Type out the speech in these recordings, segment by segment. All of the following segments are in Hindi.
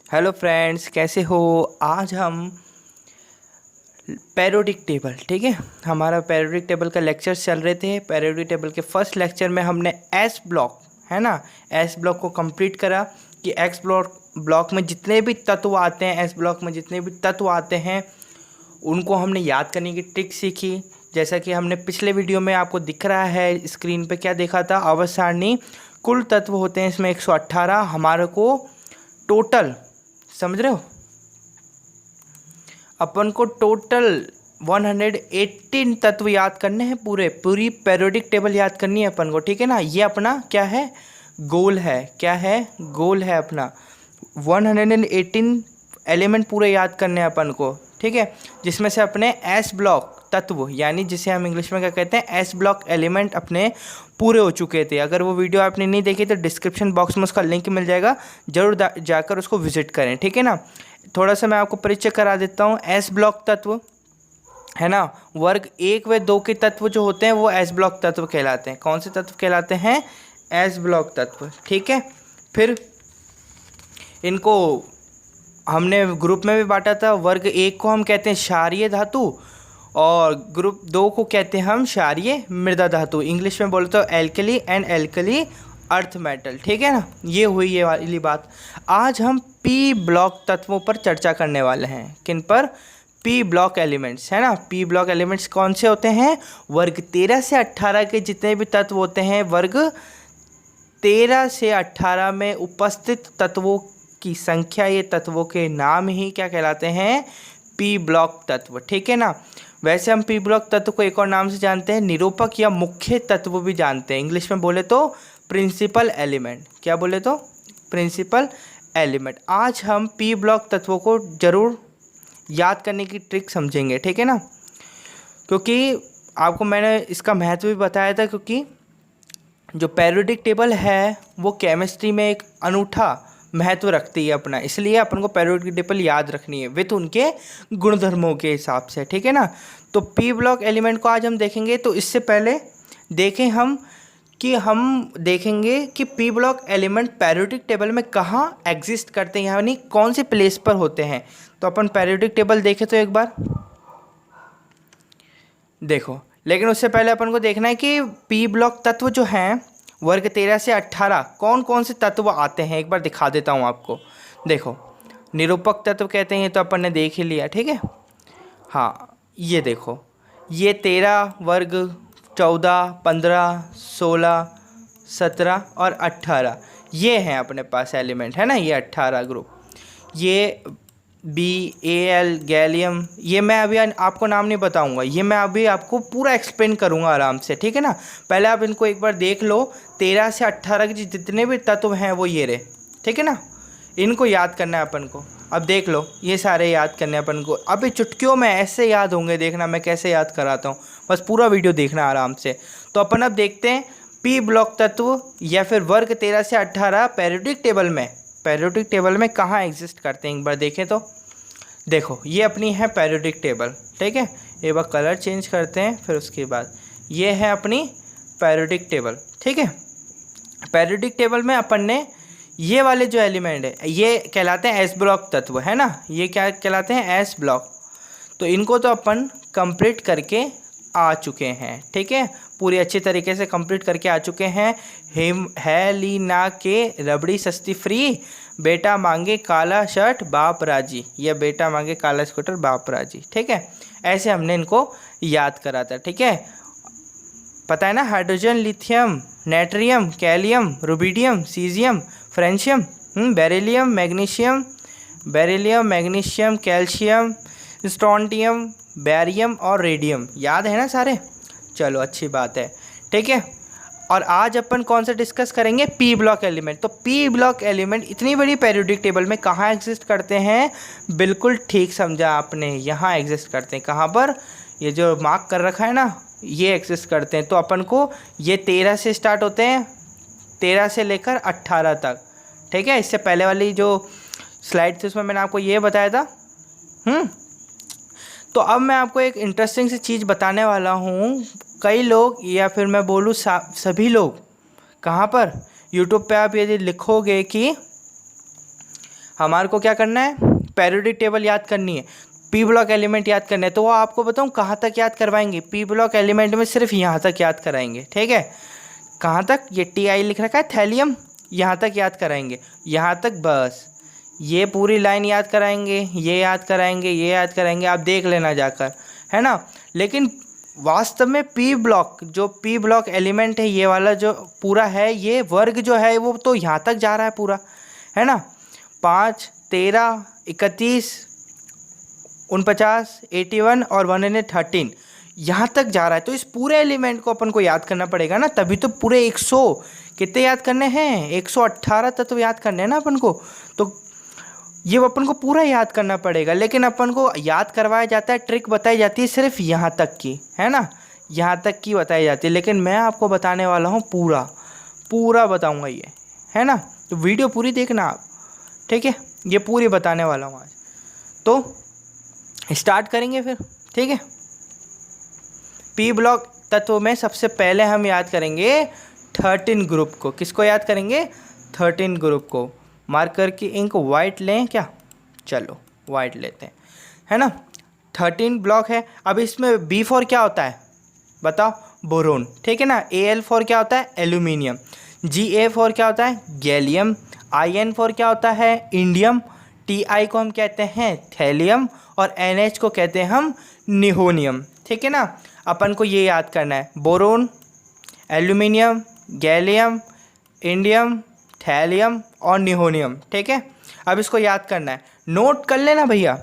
हेलो फ्रेंड्स, कैसे हो। आज हम पेरियोडिक टेबल, ठीक है, हमारा पेरियोडिक टेबल का लेक्चर चल रहे थे। पेरियोडिक टेबल के फर्स्ट लेक्चर में हमने एस ब्लॉक, है ना, एस ब्लॉक को कंप्लीट करा कि एक्स ब्लॉक में जितने भी तत्व आते हैं, एस ब्लॉक में जितने भी तत्व आते हैं उनको हमने याद करने की ट्रिक सीखी। जैसा कि हमने पिछले वीडियो में आपको दिख रहा है स्क्रीन पे क्या देखा था, आवर्त सारणी कुल तत्व होते हैं इसमें 118। हमारे को टोटल, समझ रहे हो, अपन को टोटल 118 तत्व याद करने हैं, पूरी पेरियोडिक टेबल याद करनी है अपन को, ठीक है ना। ये अपना क्या है, गोल है। क्या है, गोल है अपना। 118 एलिमेंट पूरे याद करने हैं अपन को, ठीक है, जिसमें से अपने एस ब्लॉक तत्व, यानी जिसे हम इंग्लिश में क्या कहते हैं, एस ब्लॉक एलिमेंट अपने पूरे हो चुके थे। अगर वो वीडियो आपने नहीं देखी तो डिस्क्रिप्शन बॉक्स में उसका लिंक मिल जाएगा, जरूर जाकर उसको विजिट करें, ठीक है ना। थोड़ा सा मैं आपको परिचय करा देता हूँ। एस ब्लॉक तत्व, है ना, वर्ग 1 व 2 के तत्व जो होते हैं वो एस ब्लॉक तत्व कहलाते हैं। कौन से तत्व कहलाते हैं, एस ब्लॉक तत्व, ठीक है। फिर इनको हमने ग्रुप में भी बांटा था। वर्ग 1 को हम कहते हैं क्षारीय धातु और ग्रुप 2 को कहते हैं हम क्षारीय मृदा धातु। इंग्लिश में बोलते हो alkali and alkali earth metal, ठीक है ना। ये हुई ये वाली बात। आज हम पी ब्लॉक तत्वों पर चर्चा करने वाले हैं। किन पर, पी ब्लॉक एलिमेंट्स, है ना। पी ब्लॉक एलिमेंट्स कौन से होते हैं, वर्ग 13 से 18 के जितने भी तत्व होते हैं, वर्ग 13 से 18 में उपस्थित तत्वों की संख्या, ये तत्वों के नाम ही क्या कहलाते हैं, पी ब्लॉक तत्व, ठीक है ना। वैसे हम पी ब्लॉक तत्व को एक और नाम से जानते हैं, निरूपक या मुख्य तत्व भी जानते हैं। इंग्लिश में बोले तो प्रिंसिपल एलिमेंट। क्या बोले तो, प्रिंसिपल एलिमेंट। आज हम पी ब्लॉक तत्वों को जरूर याद करने की ट्रिक समझेंगे, ठीक है ना। क्योंकि आपको मैंने इसका महत्व भी बताया था, क्योंकि जो पेरियोडिक टेबल है वो केमिस्ट्री में एक अनूठा महत्व रखती है अपना, इसलिए अपन को पेरियोडिक टेबल याद रखनी है विथ उनके गुणधर्मों के हिसाब से, ठीक है ना। तो पी ब्लॉक एलिमेंट को आज हम देखेंगे। तो इससे पहले देखें हम देखेंगे कि P block element periodic table में कहाँ एग्जिस्ट करते हैं, यानी कौन से प्लेस पर होते हैं। तो अपन पेरियोडिक टेबल देखें तो एक बार देखो, लेकिन उससे पहले अपन को देखना है कि पी ब्लॉक तत्व जो हैं वर्ग 13 से 18 कौन कौन से तत्व आते हैं। एक बार दिखा देता हूँ आपको। देखो, निरूपक तत्व कहते हैं, तो अपन ने देख ही लिया, ठीक है। हाँ, ये देखो, ये 13 वर्ग 14, 15, 16, 17 और 18 ये हैं अपने पास एलिमेंट, है ना। ये 18 ग्रुप, ये BAl गैलियम, ये मैं अभी आपको नाम नहीं बताऊंगा, ये मैं अभी आपको पूरा एक्सप्लेन करूंगा आराम से, ठीक है ना। पहले आप इनको एक बार देख लो। 13 से 18 के जितने भी तत्व हैं वो ये रहे, ठीक है ना। इनको याद करना है अपन को। अब देख लो, ये सारे याद करने हैं अपन को। अभी चुटकियों में ऐसे याद होंगे, देखना मैं कैसे याद कराता हूँ, बस पूरा वीडियो देखना आराम से। तो अपन अब देखते हैं पी ब्लॉक तत्व या फिर वर्ग 13 से 18 पेरियोडिक टेबल में कहाँ एग्जिस्ट करते हैं। एक बार देखें तो देखो, ये अपनी है पेरियोडिक टेबल, ठीक है। एक बार कलर चेंज करते हैं, फिर उसके बाद ये है अपनी पेरियोडिक टेबल, ठीक है। पेरियोडिक टेबल में अपन ने ये वाले जो एलिमेंट है ये कहलाते हैं एस ब्लॉक तत्व, है ना। ये क्या कहलाते हैं, एस ब्लॉक। तो इनको तो अपन कंप्लीट करके आ चुके हैं, ठीक है, पूरी अच्छी तरीके से कंप्लीट करके आ चुके हैं। हेलिना के रबड़ी सस्ती फ्री, बेटा मांगे काला शर्ट बाप राजी, या बेटा मांगे काला स्कूटर बाप राजी, ठीक है। ऐसे हमने इनको याद करा था, ठीक है। पता है ना, hydrogen, lithium, natrium, kalium, rubidium, caesium, francium, beryllium, magnesium, calcium, strontium, barium और रेडियम। याद है ना सारे, चलो अच्छी बात है, ठीक है। और आज अपन कौन सा डिस्कस करेंगे, पी ब्लॉक एलिमेंट। तो पी ब्लॉक एलिमेंट इतनी बड़ी पेरियोडिक टेबल में कहाँ एग्जिस्ट करते हैं, बिल्कुल ठीक समझा आपने, यहाँ एग्जिस्ट करते हैं। कहाँ पर, ये जो मार्क कर रखा है ना, ये एग्जिस्ट करते हैं। तो अपन को ये 13 से स्टार्ट होते हैं, 13 से लेकर 18 तक, ठीक है। इससे पहले वाली जो स्लाइड थी उसमें मैंने आपको ये बताया था। तो अब मैं आपको एक इंटरेस्टिंग सी चीज़ बताने वाला हूँ। कई लोग, या फिर मैं बोलूँ सभी लोग, कहाँ पर, यूट्यूब पे आप यदि लिखोगे कि हमारे को क्या करना है, पीरियोडिक टेबल याद करनी है, पी ब्लॉक एलिमेंट याद करना है। तो वो आपको बताऊँ कहाँ तक याद करवाएंगे, पी ब्लॉक एलिमेंट में सिर्फ यहाँ तक याद कराएंगे, ठीक है। कहाँ तक, ये Ti लिख रखा है थैलियम, यहाँ तक याद कराएंगे, यहाँ तक बस। ये पूरी लाइन याद कराएंगे, ये याद कराएंगे, ये याद कराएंगे, आप देख लेना जाकर, है ना। लेकिन वास्तव में पी ब्लॉक, जो पी ब्लॉक एलिमेंट है, ये वाला जो पूरा है, ये वर्ग जो है वो तो यहाँ तक जा रहा है पूरा, है ना। 5, 13, 31, 49, 81 और 113 यहाँ तक जा रहा है। तो इस पूरे एलिमेंट को अपन को याद करना पड़ेगा ना, तभी तो पूरे 100 कितने याद करने हैं, 118 तत्व याद करने हैं ना अपन को। तो ये अपन को पूरा याद करना पड़ेगा, लेकिन अपन को याद करवाया जाता है, ट्रिक बताई जाती है सिर्फ यहाँ तक की, है ना, यहाँ तक की बताई जाती है। लेकिन मैं आपको बताने वाला हूँ पूरा पूरा बताऊँगा ये, है ना। तो वीडियो पूरी देखना आप, ठीक है, ये पूरी बताने वाला हूँ आज। तो स्टार्ट करेंगे फिर, ठीक है। पी ब्लॉक तत्व में सबसे पहले हम याद करेंगे 13 ग्रुप को। किसको याद करेंगे, 13 ग्रुप को। मार्कर की इंक वाइट लें क्या, चलो वाइट लेते हैं, है ना। 13 ब्लॉक है। अब इसमें B4 क्या होता है बताओ, बोरोन, ठीक है ना। Al4 क्या होता है, एल्यूमिनियम। Ga4 क्या होता है, गैलियम। In4 क्या होता है, इंडियम। Ti को हम कहते हैं थैलियम और NH को कहते हैं हम निहोनियम, ठीक है ना। अपन को ये याद करना है, boron, aluminium, gallium, indium, thallium और निहोनियम, ठीक है। अब इसको याद करना है, नोट कर लेना भैया,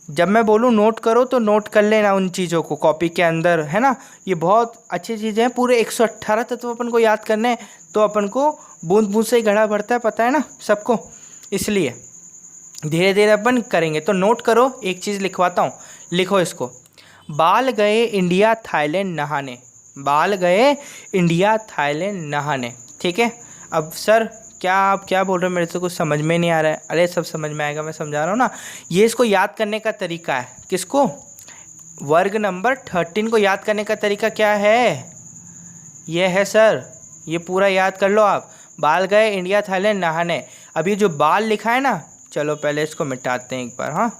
जब मैं बोलूँ नोट करो तो नोट कर लेना उन चीज़ों को कॉपी के अंदर, है ना। ये बहुत अच्छी चीज़ें हैं, पूरे 118 तत्व अपन को याद करने हैं। तो अपन को बूंद बूंद से ही घड़ा भरता है, पता है ना सबको, इसलिए धीरे धीरे अपन करेंगे। तो नोट करो, एक चीज़ लिखवाता हूँ, लिखो इसको। बाल गए इंडिया थाईलैंड नहाने, बाल गए इंडिया थाईलैंड नहाने, ठीक है। अब सर क्या आप क्या बोल रहे हो, मेरे से कुछ समझ में नहीं आ रहा है। अरे सब समझ में आएगा, मैं समझा रहा हूँ ना। ये इसको याद करने का तरीका है, किसको, वर्ग नंबर 13 को याद करने का तरीका क्या है, ये है सर, ये पूरा याद कर लो आप। बाल गए इंडिया थाईलैंड नहाने। अब ये जो बाल लिखा है ना, चलो पहले इसको मिटाते हैं एक बार, हाँ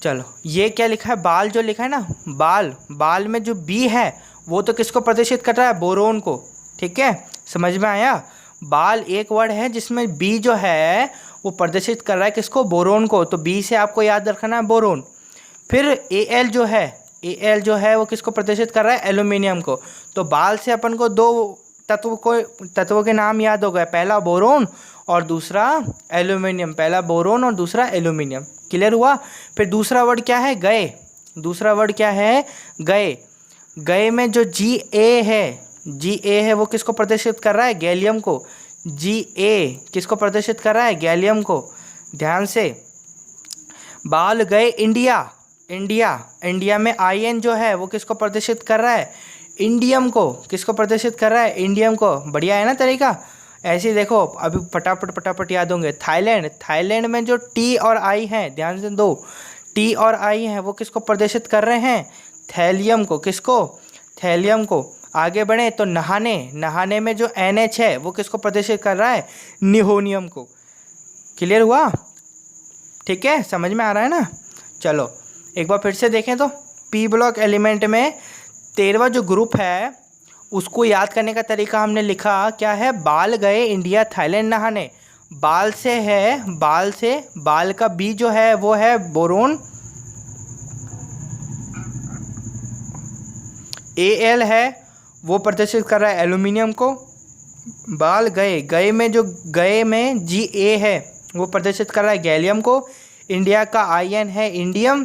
चलो। ये क्या लिखा है, बाल जो लिखा है ना, बाल, बाल में जो बी है वो तो किसको प्रदर्शित कर रहा है, बोरोन को, ठीक है, समझ में आया। बाल एक वर्ड है जिसमें बी जो है वो प्रदर्शित कर रहा है किसको, बोरोन को। तो बी से आपको याद रखना है बोरोन। फिर Al जो है, Al जो है वो किसको प्रदर्शित कर रहा है, एल्यूमिनियम को। तो बाल से अपन को दो तत्वों के नाम याद हो गए, पहला बोरोन और दूसरा एल्यूमिनियम, पहला बोरोन और दूसरा एल्यूमिनियम, क्लियर हुआ। फिर दूसरा वर्ड क्या है, गए, दूसरा वर्ड क्या है, गए। गए में जो Ga है वो किसको प्रदर्शित कर रहा है, गैलियम को। Ga किसको प्रदर्शित कर रहा है, गैलियम को, ध्यान से। बाल गए इंडिया, इंडिया में In जो है वो किसको प्रदर्शित कर रहा है, इंडियम को। किसको प्रदर्शित कर रहा है, इंडियम को। बढ़िया है ना तरीका, ऐसे ही देखो अभी फटाफट याद होंगे। थाईलैंड में जो T और I हैं, ध्यान से दो, T और I हैं वो किसको प्रदर्शित कर रहे हैं, थैलियम को। किसको, थैलियम को। आगे बढ़े तो नहाने में जो NH है वो किसको प्रदर्शित कर रहा है, निहोनियम को। क्लियर हुआ, ठीक है, समझ में आ रहा है ना। चलो एक बार फिर से देखें तो पी ब्लॉक एलिमेंट में 13वां जो ग्रुप है उसको याद करने का तरीका हमने लिखा क्या है, बाल गए इंडिया थाईलैंड नहाने। बाल से है, बाल का बी जो है वो है बोरोन। Al है वो प्रदर्शित कर रहा है एल्यूमिनियम को। बाल गए में जो गए में Ga है वो प्रदर्शित कर रहा है गैलियम को। इंडिया का In है इंडियम।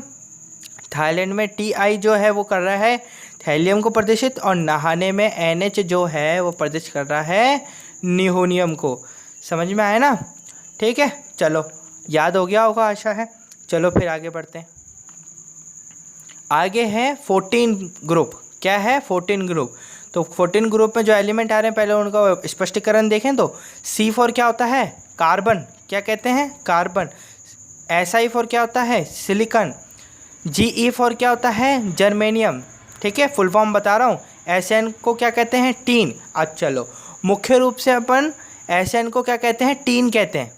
थाईलैंड में Ti जो है वो कर रहा है थैलियम को प्रदर्शित, और नहाने में NH जो है वो प्रदर्शित कर रहा है निहोनियम को। समझ में आया ना, ठीक है। चलो याद हो गया होगा, आशा है। चलो फिर आगे बढ़ते हैं। आगे है 14 ग्रुप। क्या है, 14 ग्रुप। तो 14 ग्रुप में जो एलिमेंट आ रहे हैं पहले उनका स्पष्टीकरण देखें तो C4 क्या होता है, कार्बन। क्या कहते हैं, कार्बन। Si4 क्या होता है, सिलिकॉन। Ge4 क्या होता है, जर्मेनियम। ठीक है, फुल फॉर्म बता रहा हूँ। Sn को क्या कहते हैं, टीन। अब चलो मुख्य रूप से अपन Sn को क्या कहते हैं, टीन कहते हैं।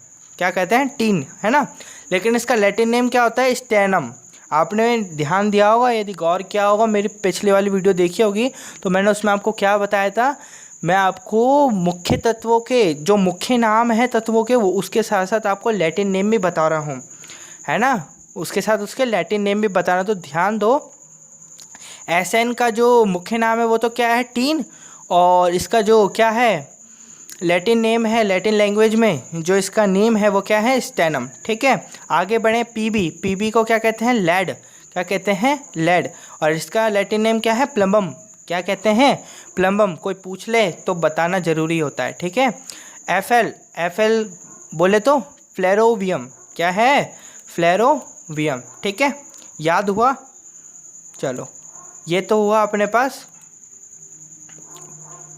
क्या कहते हैं, टीन, है ना। लेकिन इसका लैटिन नेम क्या होता है, स्टेनम। आपने ध्यान दिया होगा, यदि गौर किया होगा, मेरी पिछली वाली वीडियो देखी होगी तो मैंने उसमें आपको क्या बताया था, मैं आपको मुख्य तत्वों के जो मुख्य नाम है तत्वों के, वो उसके साथ साथ आपको लैटिन नेम भी बता रहा हूँ, है ना, उसके साथ उसके लैटिन नेम भी बता रहा हूँ। तो ध्यान दो, एसएन का जो मुख्य नाम है वो तो क्या है, टीन, और इसका जो क्या है लैटिन नेम है, लैटिन लैंग्वेज में जो इसका नेम है वो क्या है, स्टेनम। ठीक है, आगे बढ़े। पीबी, पीबी को क्या कहते हैं, लेड, क्या कहते हैं, लेड, और इसका लैटिन नेम क्या है, प्लम्बम, क्या कहते हैं, प्लम्बम। कोई पूछ ले तो बताना ज़रूरी होता है। ठीक है, एफएल, एफएल बोले तो फ्लेरोवियम, क्या है, फ्लेरोवियम। ठीक है, याद हुआ। चलो, ये तो हुआ अपने पास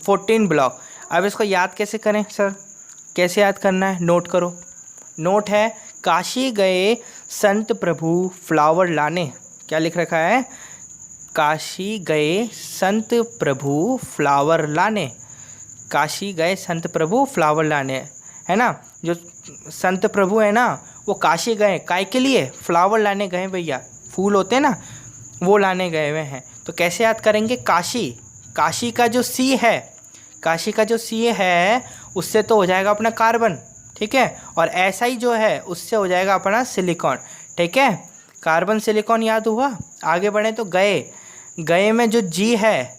14 ब्लॉक। अब इसको याद कैसे करें सर, कैसे याद करना है, नोट करो। नोट है, काशी गए संत प्रभु फ्लावर लाने, क्या लिख रखा है, काशी गए संत प्रभु फ्लावर लाने, काशी गए संत प्रभु फ्लावर लाने, है ना। जो संत प्रभु है ना वो काशी गए, काय के लिए, फ्लावर लाने गए भैया, फूल होते हैं ना वो लाने गए हुए हैं। तो कैसे याद करेंगे, काशी, काशी का जो सी है, काशी का जो सी है उससे तो हो जाएगा अपना कार्बन। ठीक है, और ऐसा ही जो है उससे हो जाएगा अपना सिलिकॉन। ठीक है, कार्बन सिलिकॉन याद हुआ। आगे बढ़े तो गए, गए में जो जी है,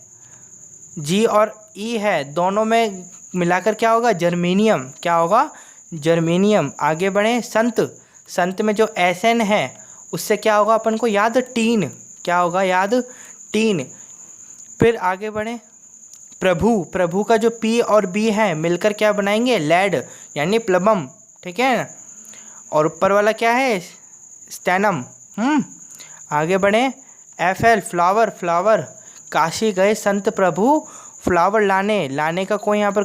जी और ई है, दोनों में मिलाकर क्या होगा, जर्मेनियम, क्या होगा, जर्मेनियम। आगे बढ़े, संत, संत में जो एस एन है उससे क्या होगा अपन को याद, टीन, क्या होगा याद, टीन। फिर आगे बढ़े, प्रभु, प्रभु का जो पी और बी है मिलकर क्या बनाएंगे, लेड, यानी प्लबम। ठीक है, और ऊपर वाला क्या है, स्टेनम। आगे बढ़े, F L, flower, flower, Kashi गए संत प्रभु फ्लावर लाने, लाने का कोई यहाँ पर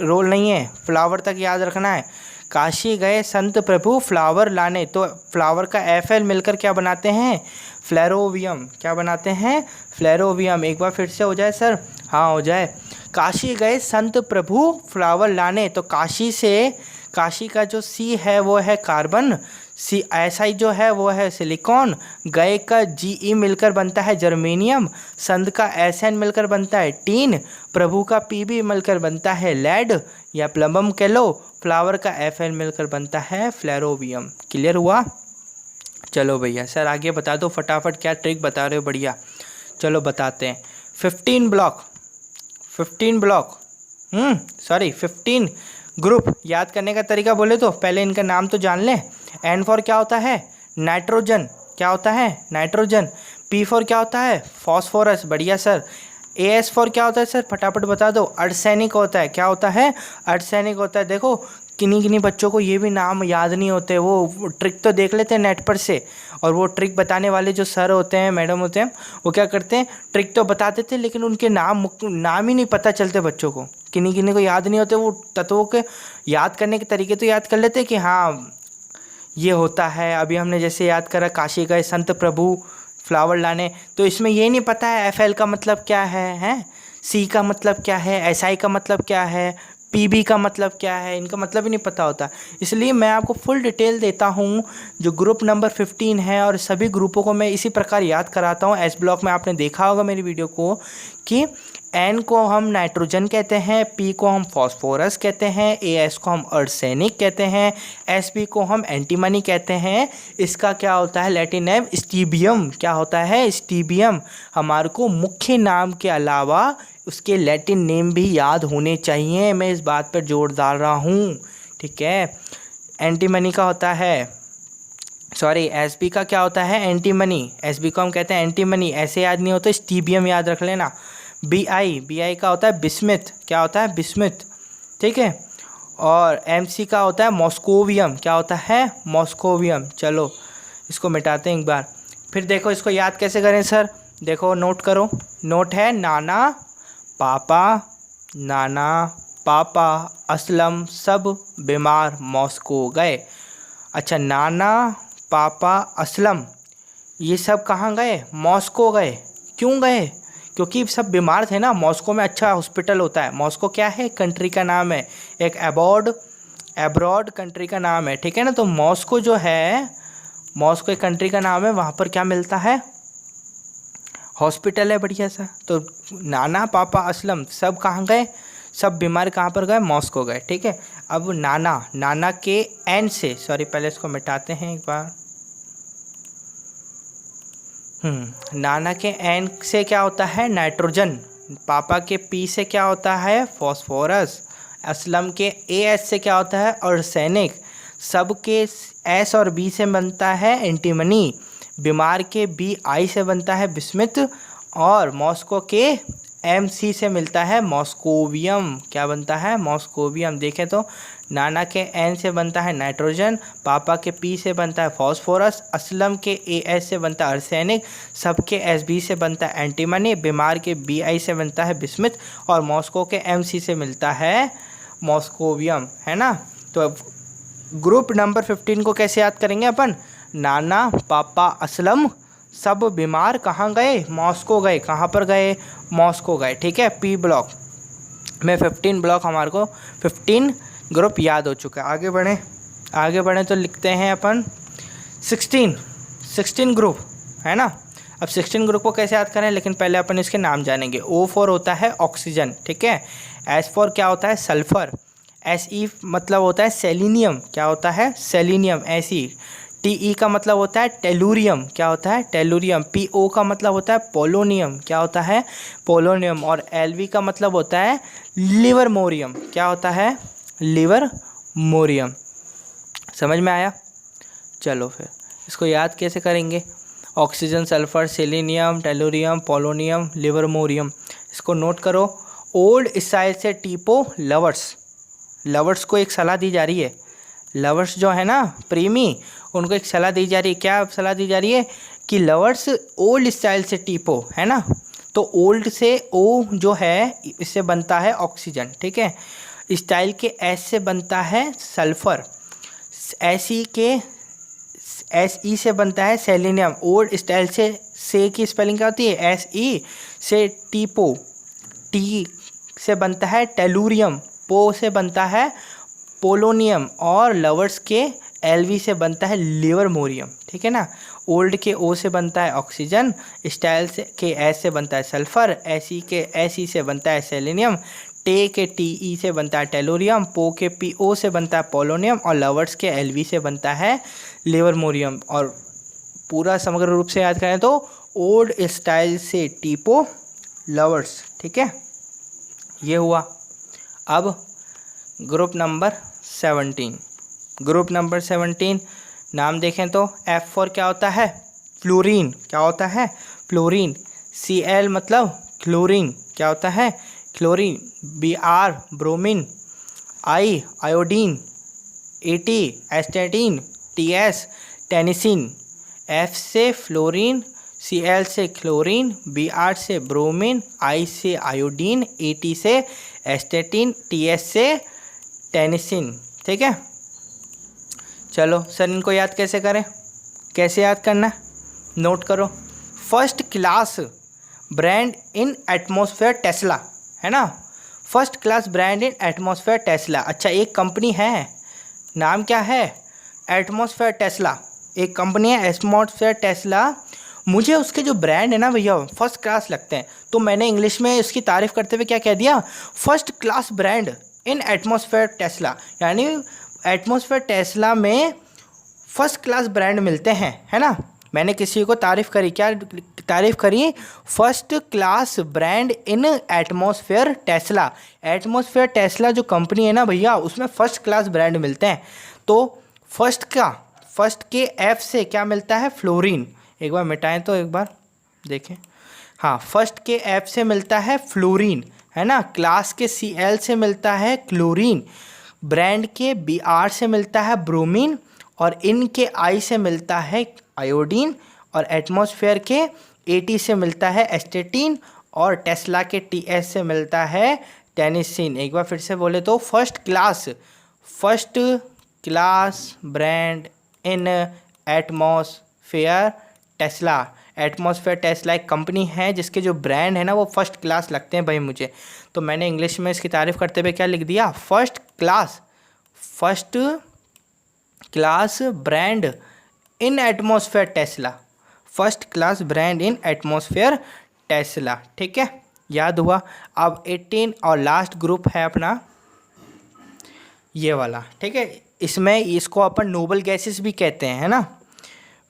रोल नहीं है, फ्लावर तक याद रखना है। काशी गए संत प्रभु फ्लावर लाने, तो फ्लावर का एफ एल मिलकर क्या बनाते हैं, फ्लेरोवियम, क्या बनाते हैं, फ्लेरोवियम। एक बार फिर से हो जाए सर, हाँ हो जाए। काशी गए संत प्रभु फ्लावर लाने, तो काशी से, काशी का जो सी है वो है कार्बन, सी ऐसा ही जो है वो है सिलिकॉन, गए का जी ई मिलकर बनता है जर्मेनियम, संत का एस एन मिलकर बनता है टीन, प्रभु का पी बी मिलकर बनता है लेड या प्लम्बम कह लो, फ्लावर का एफ एल मिलकर बनता है फ्लेरोवियम। क्लियर हुआ। चलो भैया सर आगे बता दो फटाफट, क्या ट्रिक बता रहे हो, बढ़िया। चलो बताते हैं। 15 ब्लॉक, 15 ब्लॉक, सॉरी 15 ग्रुप। याद करने का तरीका बोले तो पहले इनका नाम तो जान लें। एन फॉर क्या होता है, नाइट्रोजन, क्या होता है, नाइट्रोजन। पी फॉर क्या होता है, फॉस्फोरस, बढ़िया सर। ए एस फॉर क्या होता है सर, फटाफट बता दो, अर्धसैनिक होता है, क्या होता है, अर्धसैनिक होता है। देखो किन्हीं किन्हीं बच्चों को ये भी नाम याद नहीं होते, वो ट्रिक तो देख लेते हैं नेट पर से, और वो ट्रिक बताने वाले जो सर होते हैं, मैडम होते हैं, वो क्या करते हैं, ट्रिक तो बता देते हैं लेकिन उनके नाम ही नहीं पता चलते बच्चों को, किन्हीं किन्हीं को याद नहीं होते। वो तत्वों के याद करने के तरीके तो याद कर लेते हैं कि हाँ ये होता है। अभी हमने जैसे याद करा काशी गए संत प्रभु फ्लावर लाने, तो इसमें ये नहीं पता है एफ एल का मतलब क्या है, सी का मतलब क्या है, एस आई का मतलब क्या है, पीबी का मतलब क्या है, इनका मतलब ही नहीं पता होता। इसलिए मैं आपको फुल डिटेल देता हूँ जो ग्रुप नंबर 15 है, और सभी ग्रुपों को मैं इसी प्रकार याद कराता हूँ। एस ब्लॉक में आपने देखा होगा मेरी वीडियो को कि एन को हम नाइट्रोजन कहते हैं, पी को हम फॉस्फोरस कहते हैं, ए एस को हम अर्सेनिक कहते हैं, एस बी को हम एंटीमनी कहते हैं। इसका क्या होता है लैटिन नेम, स्टीबियम, क्या होता है, स्टीबियम। हमारे को मुख्य नाम के अलावा उसके लैटिन नेम भी याद होने चाहिए, मैं इस बात पर जोर डाल रहा हूँ। ठीक है, एंटीमनी का होता है, सॉरी एस बी का क्या होता है, एंटीमनी, एस बी को हम कहते हैं एंटीमनी, ऐसे याद नहीं होता, स्टीबियम याद रख लेना। बी आई का होता है बिस्मिथ, क्या होता है, बिस्मिथ। ठीक है, और एम सी का होता है मॉस्कोवियम, क्या होता है, मॉस्कोवियम। चलो इसको मिटाते हैं एक बार, फिर देखो इसको याद कैसे करें सर, देखो नोट करो। नोट है, नाना पापा असलम सब बीमार मॉस्को गए। अच्छा, नाना पापा असलम ये सब कहाँ गए, मॉस्को गए। क्यों गए, क्योंकि सब बीमार थे ना। मॉस्को में अच्छा हॉस्पिटल होता है। मॉस्को क्या है, कंट्री का नाम है, एक अबॉर्ड एब्रॉड कंट्री का नाम है, ठीक है ना। तो मॉस्को जो है, मॉस्को एक कंट्री का नाम है, वहाँ पर क्या मिलता है, हॉस्पिटल है बढ़िया सा। तो नाना पापा असलम सब कहाँ गए, सब बीमार कहाँ पर गए, मॉस्को गए, ठीक है। अब नाना, नाना के एन से, सॉरी पहले इसको मिटाते हैं एक बार। नाना के एन से क्या होता है, नाइट्रोजन। पापा के पी से क्या होता है, फॉस्फोरस। असलम के ए एस से क्या होता है, आर्सेनिक। सब के एस और बी से बनता है एंटीमनी। बीमार के बी आई से बनता है बिस्मिथ। और मॉस्को के एम सी से मिलता है मॉस्कोवियम। क्या बनता है, मॉस्कोवियम। देखें तो नाना के एन से बनता है नाइट्रोजन, पापा के पी से बनता है फॉस्फोरस, असलम के ए एस से बनता है आर्सेनिक, सबके एस बी से बनता है एंटीमनी, बीमार के बी आई से बनता है बिस्मिथ, और मॉस्को के एम सी से मिलता है मॉस्कोवियम, है ना। तो अब ग्रुप नंबर 15 को कैसे याद करेंगे अपन, नाना पापा असलम सब बीमार कहाँ गए, मॉस्को गए। कहाँ पर गए, मॉस्को गए, ठीक है। पी ब्लॉक में 15 ब्लॉक हमारे को 15 ग्रुप याद हो चुका है। आगे बढ़ें तो लिखते हैं अपन 16 ग्रुप, है ना। अब 16 ग्रुप को कैसे याद करें, लेकिन पहले अपन इसके नाम जानेंगे। O फॉर होता है ऑक्सीजन, ठीक है। S फॉर क्या होता है, सल्फर। Se मतलब होता है सेलिनियम, क्या होता है, सेलिनियम, Se। Te का मतलब होता है टेलुरियम, क्या होता है, टेलुरियम। Po का मतलब होता है पोलोनियम, क्या होता है, पोलोनियम। और Lv का मतलब होता है लिवरमोरियम, क्या होता है, लिवरमोरियम। समझ में आया। चलो फिर इसको याद कैसे करेंगे, oxygen, sulphur, selenium, tellurium, polonium, livermorium. इसको नोट करो। ओल्ड स्टाइल से टीपो लवर्स, लवर्स को एक सलाह दी जा रही है। लवर्स जो है ना, प्रेमी, उनको एक सलाह दी जा रही है। क्या सलाह दी जा रही है कि लवर्स ओल्ड स्टाइल से टीपो, है ना। तो ओल्ड से ओ जो है इससे बनता है ऑक्सीजन, ठीक है। स्टाइल के एस से बनता है सल्फर। एस ई से बनता है सेलेनियम। ओल्ड स्टाइल से की स्पेलिंग क्या होती है, SE से टीपो। टी से बनता है टेलुरियम। पो से बनता है पोलोनियम। और लवर्स के LV से बनता है लिवरमोरियम, ठीक है ना। ओल्ड के O से बनता है ऑक्सीजन, स्टाइल से के S से बनता है सल्फर, SE के SE से बनता है सेलेनियम, टे के TE से बनता है टेलोरियम, पो के PO से बनता है पोलोनियम, और लवर्स के LV से बनता है लिवरमोरियम। और पूरा समग्र रूप से याद करें तो ओल्ड स्टाइल से टीपो लवर्स, ठीक है। ये हुआ। अब ग्रुप नंबर 17, ग्रुप नंबर 17 नाम देखें तो F फॉर क्या होता है, फ्लोरीन, क्या होता है, फ्लोरीन। Cl मतलब क्लोरीन, क्या होता है, chlorine. Br bromine. I iodine. At एस्टेटिन। Ts टेनिसिन। F से फ्लोरीन, Cl से क्लोरीन, Br से ब्रोमीन, I से आयोडीन, At से एस्टेटिन, Ts से टेनिसिन, ठीक है। चलो सर इनको याद कैसे करें, कैसे याद करना है, नोट करो। फर्स्ट क्लास ब्रांड इन एटमॉस्फेयर टेस्ला, है ना। फर्स्ट क्लास ब्रांड इन एटमॉस्फेयर टेस्ला। अच्छा एक कंपनी है, नाम क्या है, एटमॉस्फेयर टेस्ला। एक कंपनी है एटमॉस्फेयर टेस्ला। मुझे उसके जो ब्रांड है ना भैया फर्स्ट क्लास लगते हैं, तो मैंने इंग्लिश में इसकी तारीफ़ करते हुए क्या कह दिया, फर्स्ट क्लास ब्रांड इन एटमॉस्फेयर टेस्ला। यानी एटमॉस्फेयर टेस्ला में फर्स्ट क्लास ब्रांड मिलते हैं, है ना। मैंने किसी को तारीफ़ करी, क्या तारीफ़ करी, फर्स्ट क्लास ब्रांड इन एटमॉस्फेयर टेस्ला। एटमॉस्फेयर टेस्ला जो कंपनी है ना भैया, उसमें फर्स्ट क्लास ब्रांड मिलते हैं। तो फर्स्ट के F से क्या मिलता है, फ्लोरीन। एक बार मिटाएं तो एक बार देखें, हाँ, फर्स्ट के F से मिलता है फ्लोरीन, है ना। क्लास के Cl से मिलता है क्लोरीन, ब्रांड के Br से मिलता है ब्रोमीन, और इन के I से मिलता है आयोडीन, और एटमॉस्फेयर के At से मिलता है एस्टेटिन, और टेस्ला के Ts से मिलता है टेनिसिन। एक बार फिर से बोले तो फर्स्ट क्लास ब्रांड इन एटमॉस्फेयर टेस्ला। एटमॉस्फेयर टेस्ला एक कंपनी है जिसके जो ब्रांड है ना वो फर्स्ट क्लास लगते हैं भाई मुझे। तो मैंने इंग्लिश में इसकी तारीफ़ करते हुए क्या लिख दिया, फर्स्ट क्लास ब्रांड इन atmosphere Tesla, first class brand इन एटमॉस्फेयर टेस्ला। ठीक है, याद हुआ। अब 18 और लास्ट ग्रुप है अपना ये वाला। ठीक है, इसमें इसको अपन नोबल गैसेस भी कहते हैं, है ना।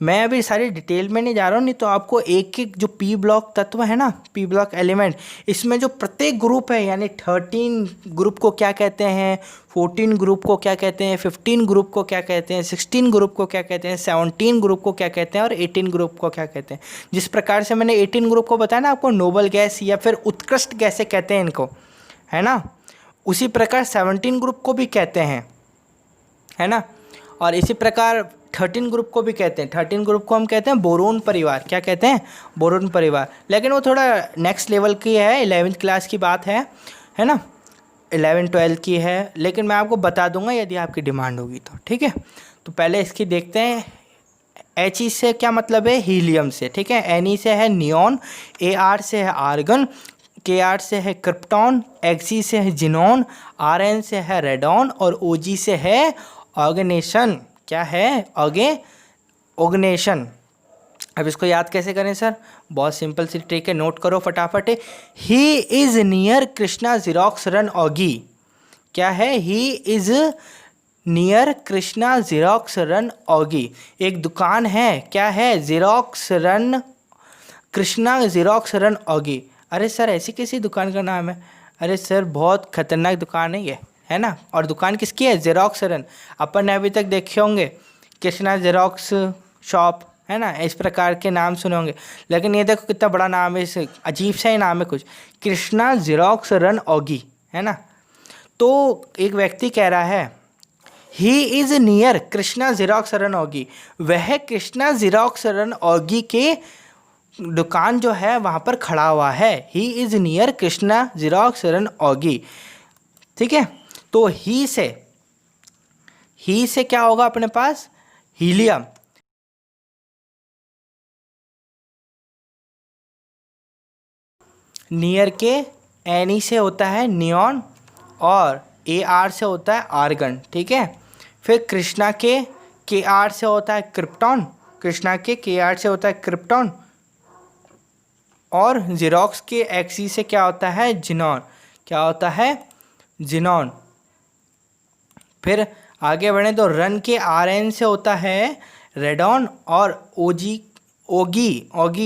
मैं अभी सारी डिटेल में नहीं जा रहा हूँ, नहीं तो आपको एक एक जो पी ब्लॉक तत्व है ना, पी ब्लॉक एलिमेंट, इसमें जो प्रत्येक ग्रुप है यानी 13 ग्रुप को क्या कहते हैं, 14 ग्रुप को क्या कहते हैं, 15 ग्रुप को क्या कहते हैं, 16 ग्रुप को क्या कहते हैं, 17 ग्रुप को क्या कहते हैं और 18 ग्रुप को क्या कहते हैं। जिस प्रकार से मैंने 18 ग्रुप को बताया ना आपको, नोबल गैस या फिर उत्कृष्ट गैसें कहते हैं इनको, है ना, उसी प्रकार 17 ग्रुप को भी कहते हैं, है ना। और इसी प्रकार 13 ग्रुप को भी कहते हैं। 13 ग्रुप को हम कहते हैं बोरोन परिवार। क्या कहते हैं? बोरोन परिवार। लेकिन वो थोड़ा नेक्स्ट लेवल की है, 11th क्लास की बात है ना, 11-12 की है, लेकिन मैं आपको बता दूंगा यदि आपकी डिमांड होगी तो। ठीक है, तो पहले इसकी देखते हैं। He से क्या मतलब है? हीलियम से। ठीक है, Ne से है नियॉन, Ar से है आर्गन, Kr से है क्रिप्टॉन, Xg से है जिनॉन, Rn से है रेडॉन और Og से है ऑर्गेनेशन। क्या है? ऑर्गेनेशन। अब इसको याद कैसे करें सर? बहुत सिंपल सी ट्रिक है, नोट करो फटाफट। He is near Krishna xerox run Oggy. क्या है? He is near Krishna xerox run Oggy. एक दुकान है, क्या है? Xerox run, Krishna xerox run Oggy. अरे सर ऐसी किसी दुकान का नाम है? अरे सर बहुत खतरनाक दुकान है ये, है ना। और दुकान किसकी है? Xerox run. अपन ने अभी तक देखे होंगे कृष्णा जेरोक्स शॉप, है ना, इस प्रकार के नाम सुने होंगे। लेकिन ये देखो कितना बड़ा नाम है, इसे अजीब सा ही नाम है कुछ, कृष्णा जेरोक्स रन ऑगी, है ना। तो एक व्यक्ति कह रहा है he is near Krishna xerox run Oggy, वह कृष्णा जेरोक्स रन ऑगी के दुकान जो है वहाँ पर खड़ा हुआ है। He is near Krishna xerox run Oggy. ठीक है, तो ही से क्या होगा अपने पास? हीलियम। नियर के Ni से होता है नियॉन और Ar से होता है आर्गन। ठीक है, फिर कृष्णा के Kr से होता है क्रिप्टॉन, कृष्णा के Kr से होता है क्रिप्टॉन और जेरोक्स के Xg से क्या होता है? जिनॉन। क्या होता है? जिनॉन। फिर आगे बढ़ें तो रन के Rn से होता है रेडॉन और ओगी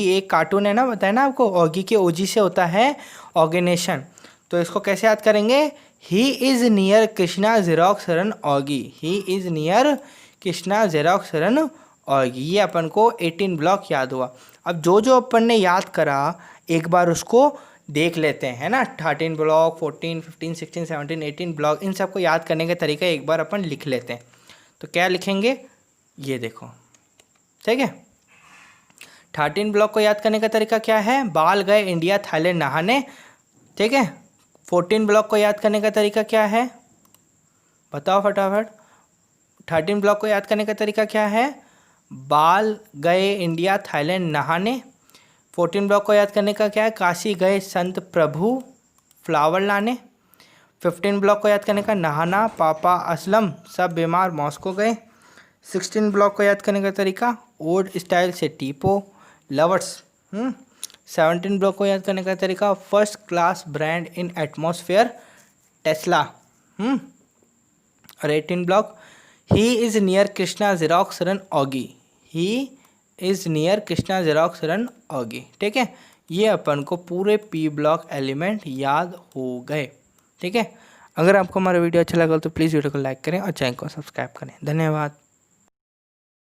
एक कार्टून है ना, बताया ना आपको, ओगी के Og से होता है ऑर्गेनेशन। तो इसको कैसे याद करेंगे? He is near Krishna xerox run Oggy. He is near Krishna xerox run Oggy. ये अपन को 18 ब्लॉक याद हुआ। अब जो अपन ने याद करा एक बार उसको देख लेते हैं, है ना। 13 ब्लॉक, 14, 15, 16, 17, 18 ब्लॉक, इन सबको याद करने का तरीका एक बार अपन लिख लेते हैं। तो क्या लिखेंगे? ये देखो, ठीक है। 13 ब्लॉक को याद करने का तरीका क्या है? बाल गए इंडिया थाईलैंड नहाने। ठीक है, 14 ब्लॉक को याद करने का तरीका क्या है? बताओ फटाफट। 13 ब्लॉक को याद करने का तरीका क्या है? बाल गए इंडिया थाईलैंड नहाने। 14 ब्लॉक को याद करने का क्या है? काशी गए संत प्रभु फ्लावर लाने। 15 ब्लॉक को याद करने का नहाना पापा असलम सब बीमार मॉस्को गए। 16 ब्लॉक को याद करने का तरीका ओल्ड स्टाइल से टीपो लवर्स। 17 ब्लॉक को याद करने का तरीका फर्स्ट क्लास ब्रांड इन एटमॉस्फेयर टेस्ला। और 18 block he is near Krishna xerox run Oggy. He is near Krishna xerox run Oggy. ठीक है, ये अपन को पूरे पी ब्लॉक एलिमेंट याद हो गए। ठीक है, अगर आपको हमारा वीडियो अच्छा लगा तो प्लीज़ वीडियो को लाइक करें और चैनल को सब्सक्राइब करें। धन्यवाद।